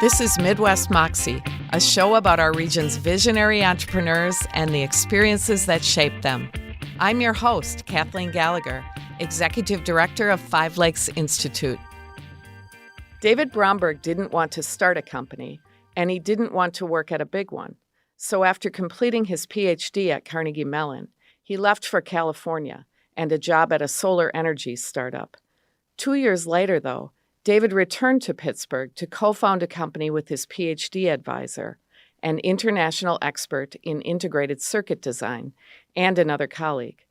This is Midwest Moxie, a show about our region's visionary entrepreneurs and the experiences that shape them. I'm your host, Kathleen Gallagher, Executive Director of Five Lakes Institute. David Bromberg didn't want to start a company, and he didn't want to work at a big one. So after completing his Ph.D. at Carnegie Mellon, he left for California and a job at a solar energy startup. 2 years later, though, David returned to Pittsburgh to co-found a company with his Ph.D. advisor, an international expert in integrated circuit design, and another colleague.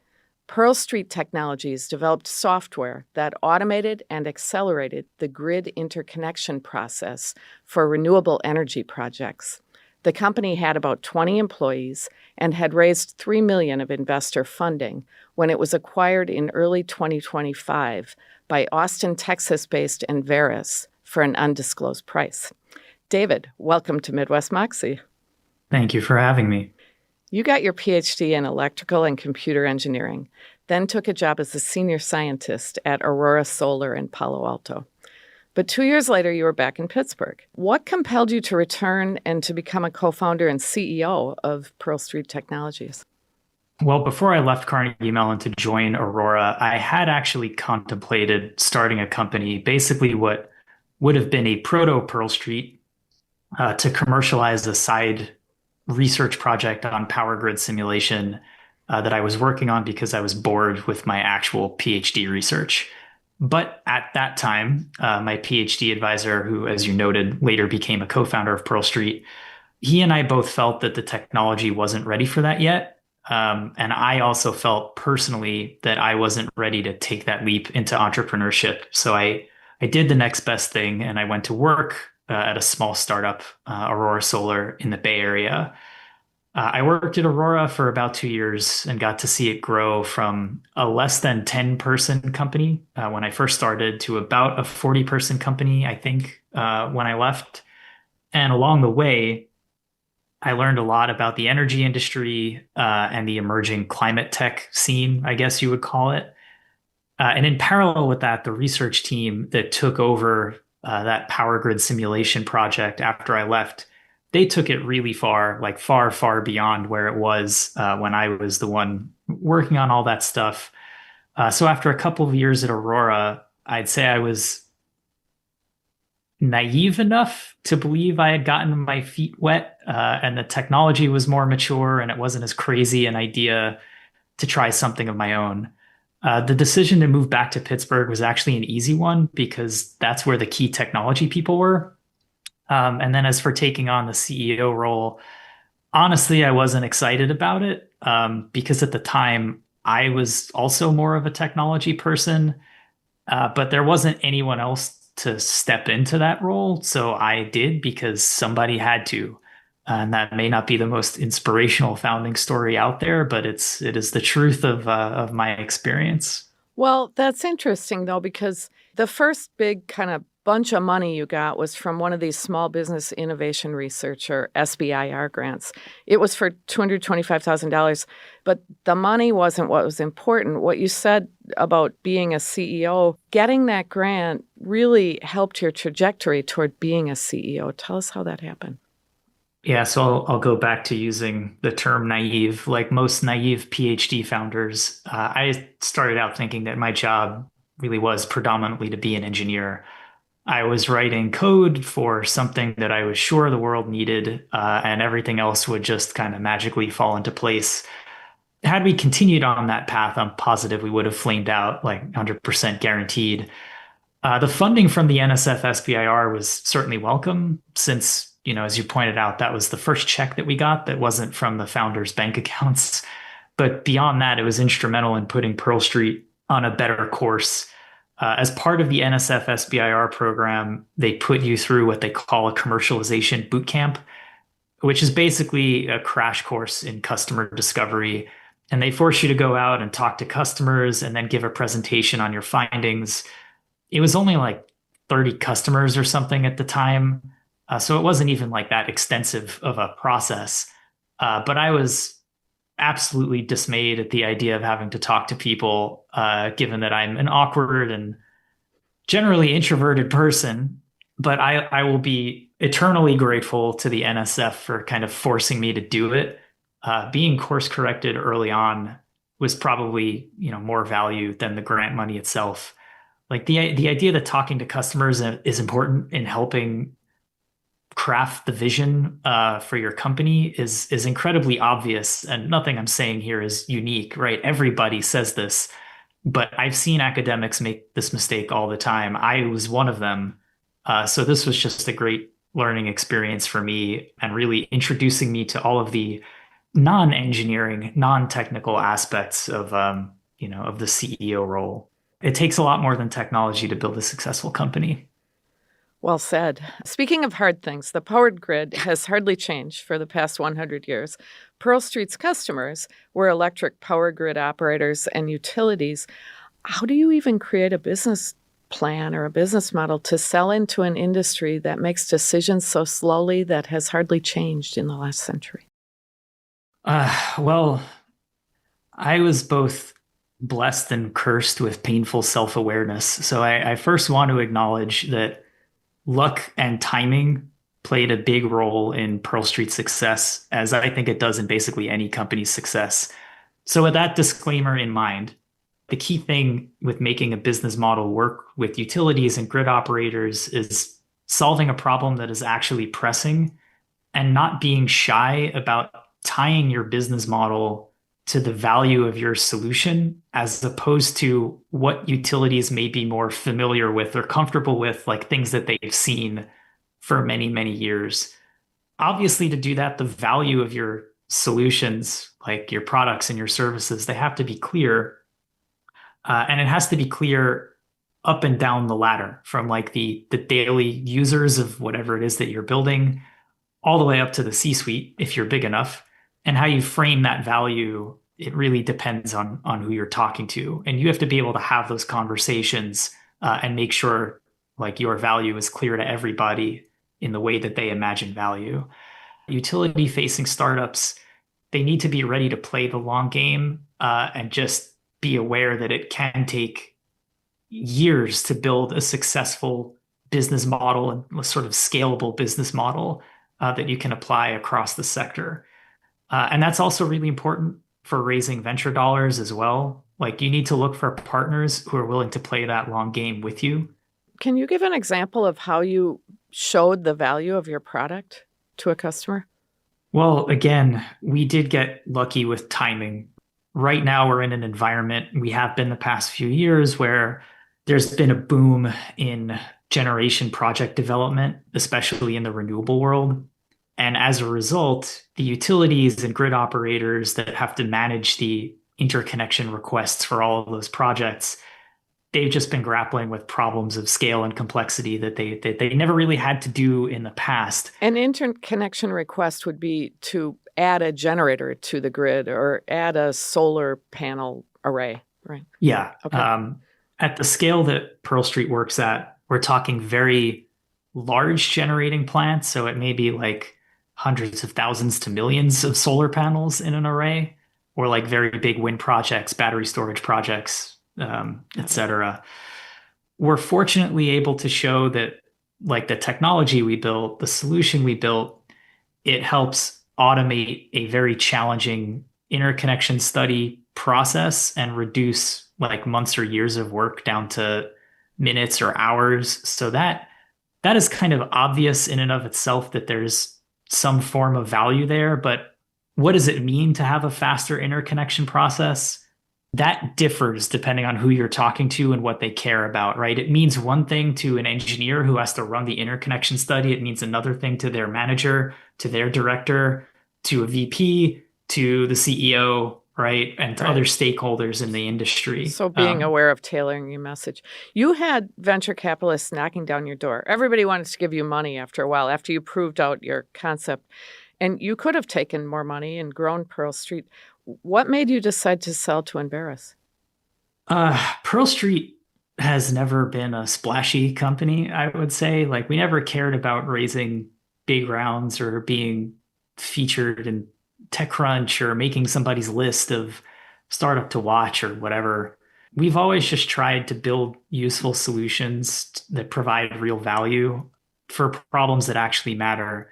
Pearl Street Technologies developed software that automated and accelerated the grid interconnection process for renewable energy projects. The company had about 20 employees and had raised $3 million of investor funding when it was acquired in early 2025 by Austin, Texas-based Enverus for an undisclosed price. David, welcome to Midwest Moxie. Thank you for having me. You got your Ph.D. in electrical and computer engineering, then took a job as a senior scientist at Aurora Solar in Palo Alto. But 2 years later, you were back in Pittsburgh. What compelled you to return and to become a co-founder and CEO of Pearl Street Technologies? Well, before I left Carnegie Mellon to join Aurora, I had actually contemplated starting a company, basically what would have been a proto-Pearl Street, to commercialize a side research project on power grid simulation that I was working on because I was bored with my actual PhD research. But at that time, my PhD advisor, who, as you noted, later became a co-founder of Pearl Street, he and I both felt that the technology wasn't ready for that yet. And I also felt personally that I wasn't ready to take that leap into entrepreneurship. So I did the next best thing, and I went to work at a small startup, Aurora Solar, in the Bay Area. I worked at Aurora for about 2 years and got to see it grow from a less than 10-person company when I first started to about a 40-person company, I think, when I left. And along the way, I learned a lot about the energy industry and the emerging climate tech scene, I guess you would call it. And in parallel with that, the research team that took over that power grid simulation project after I left, they took it really far, like far, far beyond where it was when I was the one working on all that stuff. So after a couple of years at Aurora, I'd say I was naive enough to believe I had gotten my feet wet and the technology was more mature and it wasn't as crazy an idea to try something of my own. The decision to move back to Pittsburgh was actually an easy one because that's where the key technology people were. And then as for taking on the CEO role, honestly, I wasn't excited about it because at the time I was also more of a technology person, but there wasn't anyone else to step into that role. So I did because somebody had to. And that may not be the most inspirational founding story out there, but it is the truth of my experience. Well, that's interesting, though, because the first big kind of bunch of money you got was from one of these Small Business Innovation Research, or SBIR grants. It was for $225,000, but the money wasn't what was important. What you said about being a CEO, getting that grant really helped your trajectory toward being a CEO. Tell us how that happened. Yeah, so I'll go back to using the term naive. Like most naive PhD founders, I started out thinking that my job really was predominantly to be an engineer. I was writing code for something that I was sure the world needed, and everything else would just kind of magically fall into place. Had we continued on that path, I'm positive we would have flamed out, like 100% guaranteed. The funding from the NSF SBIR was certainly welcome since, as you pointed out, that was the first check that we got that wasn't from the founders' bank accounts. But beyond that, it was instrumental in putting Pearl Street on a better course. As part of the NSF SBIR program, they put you through what they call a commercialization boot camp, which is basically a crash course in customer discovery. And they force you to go out and talk to customers and then give a presentation on your findings. It was only like 30 customers or something at the time. So it wasn't even like that extensive of a process. But I was absolutely dismayed at the idea of having to talk to people, given that I'm an awkward and generally introverted person. but I will be eternally grateful to the NSF for kind of forcing me to do it. Being course corrected early on was probably, more value than the grant money itself. Like the idea that talking to customers is important in helping craft the vision for your company is incredibly obvious, and nothing I'm saying here is unique, right? Everybody says this, but I've seen academics make this mistake all the time. I was one of them. So this was just a great learning experience for me and really introducing me to all of the non-engineering, non-technical aspects of the CEO role. It takes a lot more than technology to build a successful company. Well said. Speaking of hard things, the power grid has hardly changed for the past 100 years. Pearl Street's customers were electric power grid operators and utilities. How do you even create a business plan or a business model to sell into an industry that makes decisions so slowly that has hardly changed in the last century? Well, I was both blessed and cursed with painful self-awareness. So I first want to acknowledge that luck and timing played a big role in Pearl Street's success, as I think it does in basically any company's success. So, with that disclaimer in mind, the key thing with making a business model work with utilities and grid operators is solving a problem that is actually pressing and not being shy about tying your business model to the value of your solution as opposed to what utilities may be more familiar with or comfortable with, like things that they've seen for many, many years. Obviously, to do that, the value of your solutions, like your products and your services, they have to be clear. And it has to be clear up and down the ladder from like the daily users of whatever it is that you're building, all the way up to the C-suite, if you're big enough. And how you frame that value, it really depends on who you're talking to. And you have to be able to have those conversations and make sure like your value is clear to everybody in the way that they imagine value. Utility facing startups, they need to be ready to play the long game and just be aware that it can take years to build a successful business model and a sort of scalable business model that you can apply across the sector. And that's also really important for raising venture dollars as well. Like you need to look for partners who are willing to play that long game with you. Can you give an example of how you showed the value of your product to a customer? Well, again, we did get lucky with timing. Right now, we're in an environment, we have been the past few years, where there's been a boom in generation project development, especially in the renewable world. And as a result, the utilities and grid operators that have to manage the interconnection requests for all of those projects, they've just been grappling with problems of scale and complexity that they never really had to do in the past. An interconnection request would be to add a generator to the grid or add a solar panel array, right? Yeah. Okay. At the scale that Pearl Street works at, we're talking very large generating plants. So it may be like hundreds of thousands to millions of solar panels in an array, or like very big wind projects, battery storage projects, et cetera. We're fortunately able to show that like the technology we built, the solution we built, it helps automate a very challenging interconnection study process and reduce like months or years of work down to minutes or hours. So that is kind of obvious in and of itself that there's some form of value there. But what does it mean to have a faster interconnection process? That differs depending on who you're talking to and what they care about, right? It means one thing to an engineer who has to run the interconnection study. It means another thing to their manager, to their director, to a VP, to the CEO, right? And to other stakeholders in the industry. So being aware of tailoring your message. You had venture capitalists knocking down your door. Everybody wanted to give you money after a while, after you proved out your concept. And you could have taken more money and grown Pearl Street. What made you decide to sell to Enverus? Pearl Street has never been a splashy company, I would say. Like we never cared about raising big rounds or being featured in TechCrunch or making somebody's list of startup to watch or whatever. We've always just tried to build useful solutions that provide real value. for problems that actually matter.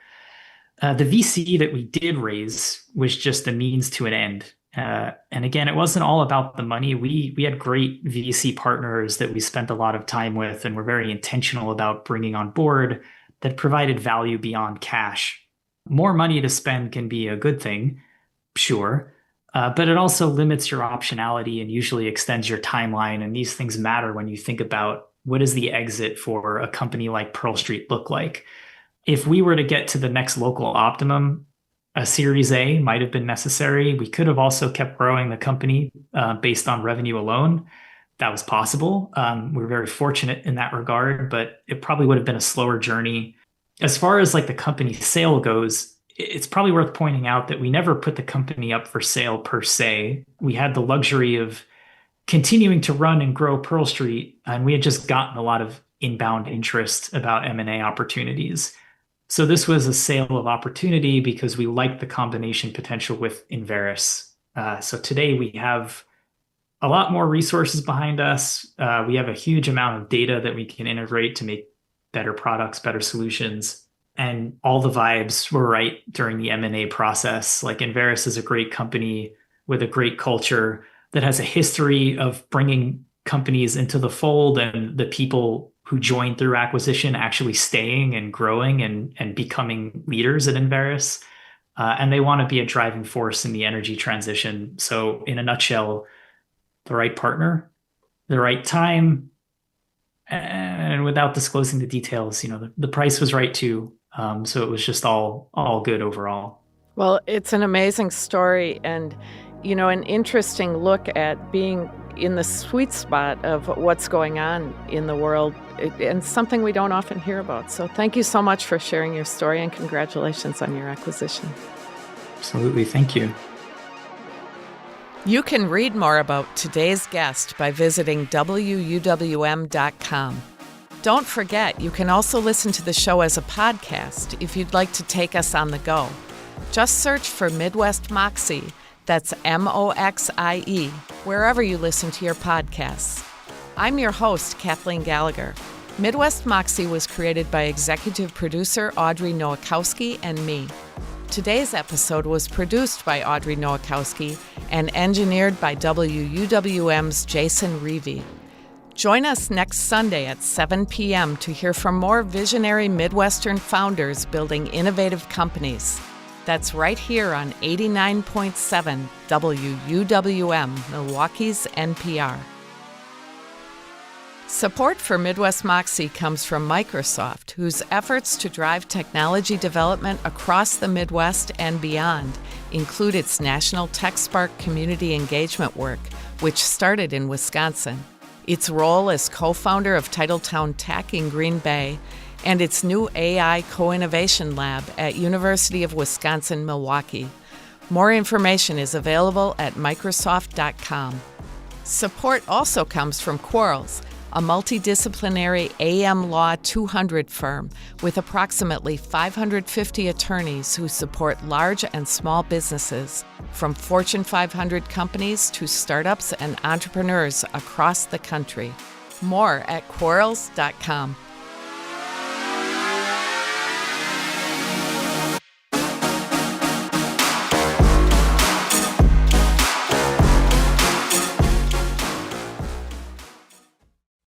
The VC that we did raise was just a means to an end. And again, it wasn't all about the money. We had great VC partners that we spent a lot of time with and were very intentional about bringing on board that provided value beyond cash. More money to spend can be a good thing, sure, but it also limits your optionality and usually extends your timeline. And these things matter when you think about what does the exit for a company like Pearl Street look like. If we were to get to the next local optimum, a Series A might have been necessary. We could have also kept growing the company based on revenue alone. That was possible. We were very fortunate in that regard, but it probably would have been a slower journey. As far as like the company sale goes, it's probably worth pointing out that we never put the company up for sale per se. We had the luxury of continuing to run and grow Pearl Street, and we had just gotten a lot of inbound interest about M&A opportunities. So this was a sale of opportunity because we liked the combination potential with Enverus. So today we have a lot more resources behind us. We have a huge amount of data that we can integrate to make better products, better solutions. And all the vibes were right during the M&A process. Like Enverus is a great company with a great culture that has a history of bringing companies into the fold, and the people who joined through acquisition actually staying and growing and becoming leaders at Enverus. And they want to be a driving force in the energy transition. So in a nutshell, the right partner, the right time, and without disclosing the details, the price was right too. So it was just all good overall. Well, it's an amazing story and, an interesting look at being in the sweet spot of what's going on in the world, and something we don't often hear about. So thank you so much for sharing your story, and congratulations on your acquisition. Absolutely. Thank you. You can read more about today's guest by visiting wuwm.com. Don't forget, you can also listen to the show as a podcast if you'd like to take us on the go. Just search for Midwest Moxie, that's MOXIE, wherever you listen to your podcasts. I'm your host, Kathleen Gallagher. Midwest Moxie was created by executive producer Audrey Nowakowski and me. Today's episode was produced by Audrey Nowakowski and engineered by WUWM's Jason Reevy. Join us next Sunday at 7 p.m. to hear from more visionary Midwestern founders building innovative companies. That's right here on 89.7 WUWM, Milwaukee's NPR. Support for Midwest Moxie comes from Microsoft, whose efforts to drive technology development across the Midwest and beyond include its National TechSpark community engagement work, which started in Wisconsin, its role as co-founder of Titletown Tech in Green Bay, and its new AI co-innovation lab at University of Wisconsin-Milwaukee. More information is available at Microsoft.com. Support also comes from Quarles, a multidisciplinary AM Law 200 firm with approximately 550 attorneys who support large and small businesses, from Fortune 500 companies to startups and entrepreneurs across the country. More at Quarles.com.